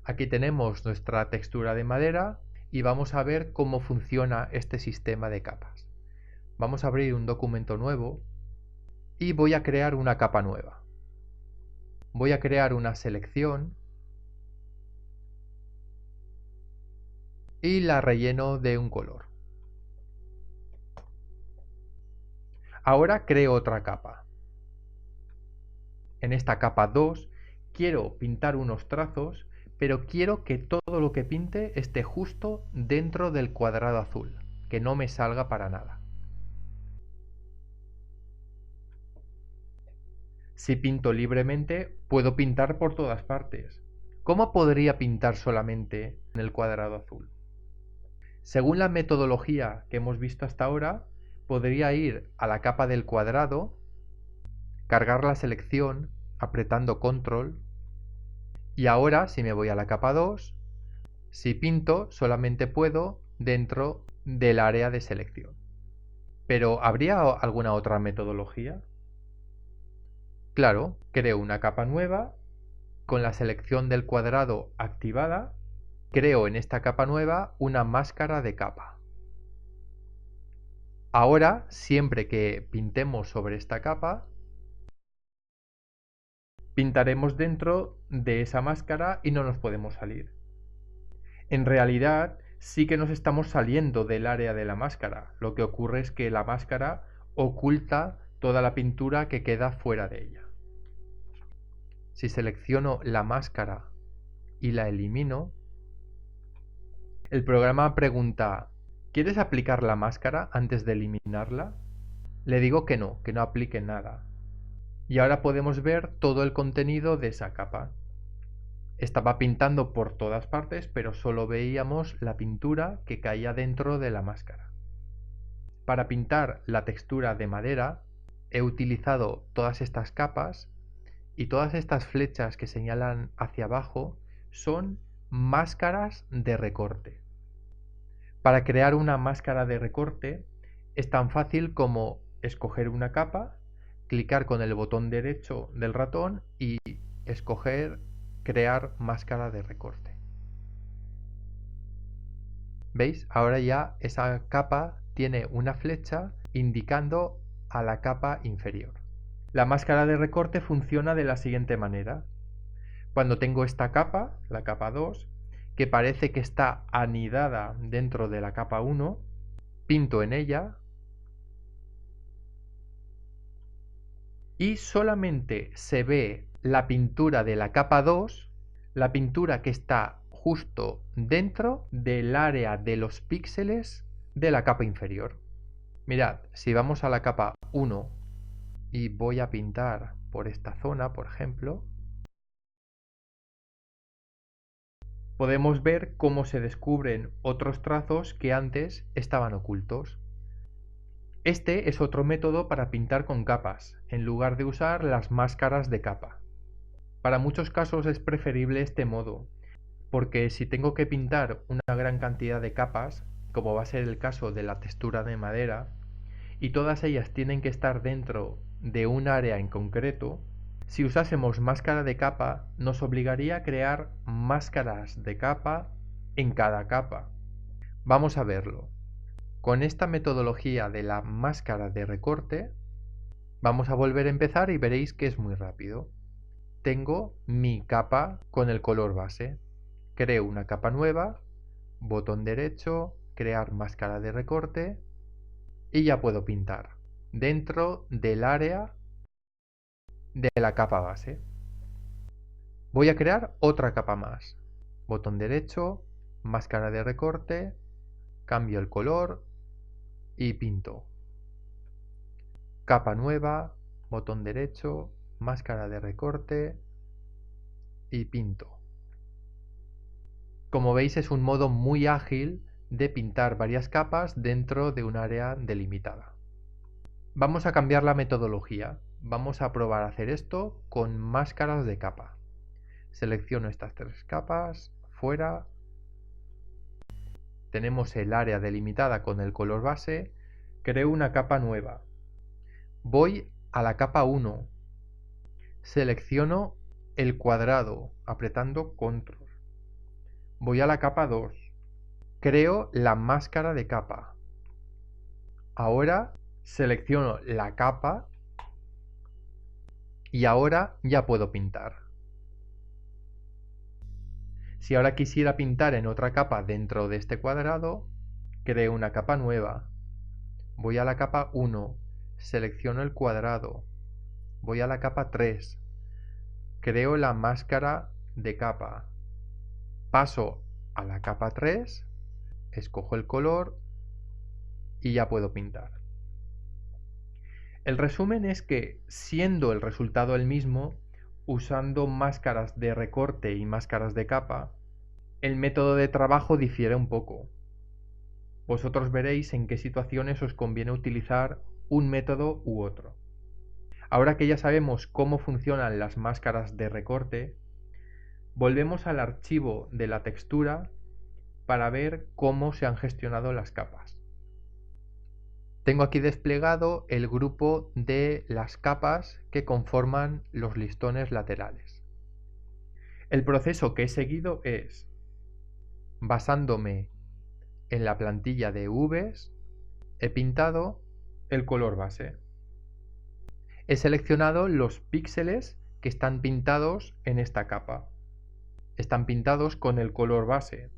Aquí tenemos nuestra textura de madera y vamos a ver cómo funciona este sistema de capas. Vamos a abrir un documento nuevo y voy a crear una capa nueva. Voy a crear una selección y la relleno de un color. Ahora creo otra capa. En esta capa 2 quiero pintar unos trazos, pero quiero que todo lo que pinte esté justo dentro del cuadrado azul, que no me salga para nada. Si pinto libremente, puedo pintar por todas partes. ¿Cómo podría pintar solamente en el cuadrado azul? Según la metodología que hemos visto hasta ahora, podría ir a la capa del cuadrado, cargar la selección apretando control, y ahora si me voy a la capa 2, si pinto solamente puedo dentro del área de selección. Pero ¿habría alguna otra metodología? Claro, creo una capa nueva con la selección del cuadrado activada. Creo en esta capa nueva una máscara de capa. Ahora, siempre que pintemos sobre esta capa, pintaremos dentro de esa máscara y no nos podemos salir. En realidad, sí que nos estamos saliendo del área de la máscara. Lo que ocurre es que la máscara oculta toda la pintura que queda fuera de ella. Si selecciono la máscara y la elimino, el programa pregunta: ¿quieres aplicar la máscara antes de eliminarla? Le digo que no aplique nada. Y ahora podemos ver todo el contenido de esa capa. Estaba pintando por todas partes, pero solo veíamos la pintura que caía dentro de la máscara. Para pintar la textura de madera, he utilizado todas estas capas y todas estas flechas que señalan hacia abajo son máscaras de recorte. Para crear una máscara de recorte es tan fácil como escoger una capa, clicar con el botón derecho del ratón y escoger crear máscara de recorte. ¿Veis? Ahora ya esa capa tiene una flecha indicando a la capa inferior. La máscara de recorte funciona de la siguiente manera. Cuando tengo esta capa, la capa 2, que parece que está anidada dentro de la capa 1, pinto en ella y solamente se ve la pintura de la capa 2, la pintura que está justo dentro del área de los píxeles de la capa inferior. Mirad, si vamos a la capa 1 y voy a pintar por esta zona, por ejemplo, podemos ver cómo se descubren otros trazos que antes estaban ocultos. Este es otro método para pintar con capas, en lugar de usar las máscaras de capa. Para muchos casos es preferible este modo, porque si tengo que pintar una gran cantidad de capas, como va a ser el caso de la textura de madera, y todas ellas tienen que estar dentro de un área en concreto, si usásemos máscara de capa nos obligaría a crear máscaras de capa en cada capa. Vamos a verlo. Con esta metodología de la máscara de recorte, vamos a volver a empezar y veréis que es muy rápido. Tengo mi capa con el color base. Creo una capa nueva, botón derecho, crear máscara de recorte y ya puedo pintar dentro del área de la capa base. Voy a crear otra capa más. Botón derecho, máscara de recorte, cambio el color y pinto. Capa nueva, botón derecho, máscara de recorte y pinto. Como veis es un modo muy ágil de pintar varias capas dentro de un área delimitada. Vamos a cambiar la metodología. Vamos a probar a hacer esto con máscaras de capa. Selecciono estas tres capas, fuera. Tenemos el área delimitada con el color base. Creo una capa nueva. Voy a la capa 1. Selecciono el cuadrado apretando control. Voy a la capa 2. Creo la máscara de capa. Ahora selecciono la capa y ahora ya puedo pintar. Si ahora quisiera pintar en otra capa dentro de este cuadrado, creo una capa nueva. Voy a la capa 1, selecciono el cuadrado. Voy a la capa 3, creo la máscara de capa. Paso a la capa 3, escojo el color y ya puedo pintar. El resumen es que, siendo el resultado el mismo, usando máscaras de recorte y máscaras de capa, el método de trabajo difiere un poco. Vosotros veréis en qué situaciones os conviene utilizar un método u otro. Ahora que ya sabemos cómo funcionan las máscaras de recorte, volvemos al archivo de la textura para ver cómo se han gestionado las capas. Tengo aquí desplegado el grupo de las capas que conforman los listones laterales. El proceso que he seguido es, basándome en la plantilla de Vs, he pintado el color base. He seleccionado los píxeles que están pintados en esta capa. Están pintados con el color base.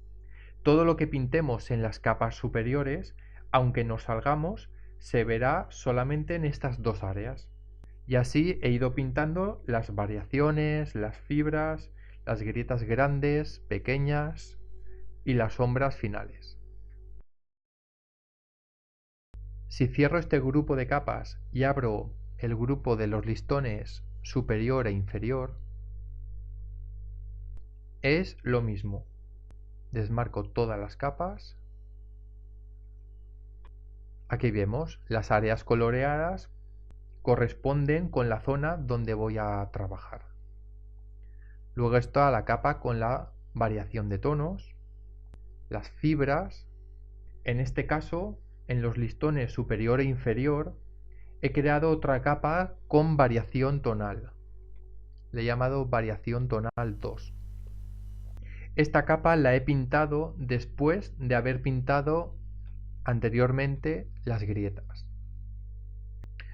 Todo lo que pintemos en las capas superiores, aunque nos salgamos, se verá solamente en estas dos áreas. Y así he ido pintando las variaciones, las fibras, las grietas grandes, pequeñas y las sombras finales. Si cierro este grupo de capas y abro el grupo de los listones superior e inferior, es lo mismo. Desmarco todas las capas. Aquí vemos las áreas coloreadas corresponden con la zona donde voy a trabajar. Luego está la capa con la variación de tonos, las fibras. En este caso, en los listones superior e inferior, he creado otra capa con variación tonal. Le he llamado variación tonal 2. Esta capa la he pintado después de haber pintado anteriormente las grietas.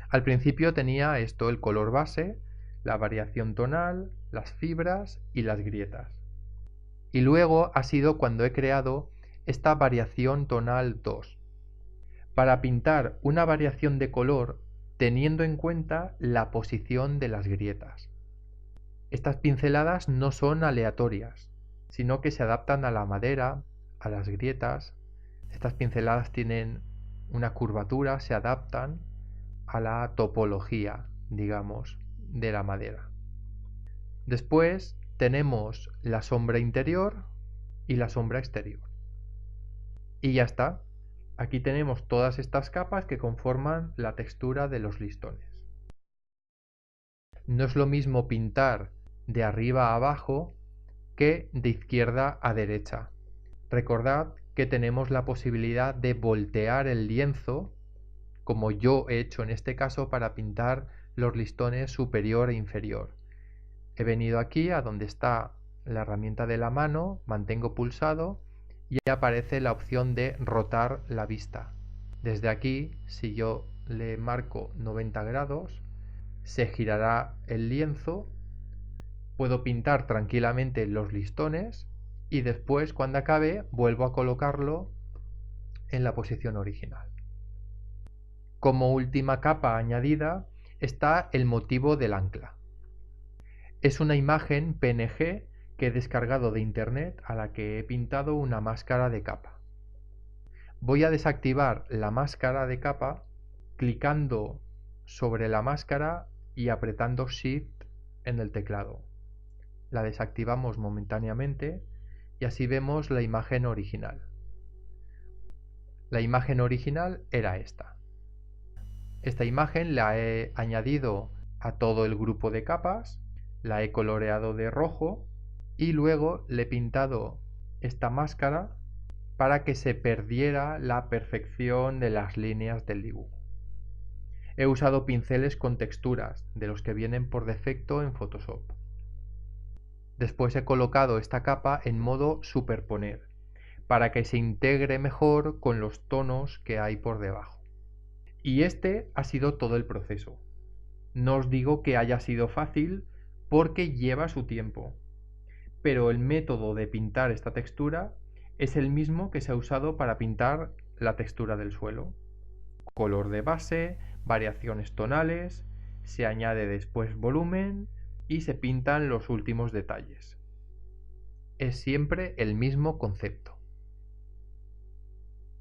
Al principio tenía esto, el color base, la variación tonal, las fibras y las grietas. Y luego ha sido cuando he creado esta variación tonal 2. Para pintar una variación de color teniendo en cuenta la posición de las grietas. Estas pinceladas no son aleatorias, sino que se adaptan a la madera, a las grietas. Estas pinceladas tienen una curvatura, se adaptan a la topología, digamos, de la madera. Después tenemos la sombra interior y la sombra exterior. Y ya está. Aquí tenemos todas estas capas que conforman la textura de los listones. No es lo mismo pintar de arriba a abajo que de izquierda a derecha. Recordad que tenemos la posibilidad de voltear el lienzo, como yo he hecho en este caso para pintar los listones superior e inferior. He venido aquí a donde está la herramienta de la mano, mantengo pulsado y aparece la opción de rotar la vista. Desde aquí, si yo le marco 90 grados, se girará el lienzo, puedo pintar tranquilamente los listones y después, cuando acabe, vuelvo a colocarlo en la posición original. Como última capa añadida está el motivo del ancla. Es una imagen PNG que he descargado de internet a la que he pintado una máscara de capa. Voy a desactivar la máscara de capa clicando sobre la máscara y apretando Shift en el teclado. La desactivamos momentáneamente y así vemos la imagen original. La imagen original era esta. Esta imagen la he añadido a todo el grupo de capas, la he coloreado de rojo y luego le he pintado esta máscara para que se perdiera la perfección de las líneas del dibujo. He usado pinceles con texturas, de los que vienen por defecto en Photoshop. Después he colocado esta capa en modo superponer, para que se integre mejor con los tonos que hay por debajo. Y este ha sido todo el proceso. No os digo que haya sido fácil porque lleva su tiempo, pero el método de pintar esta textura es el mismo que se ha usado para pintar la textura del suelo. Color de base, variaciones tonales, se añade después volumen y se pintan los últimos detalles. Es siempre el mismo concepto.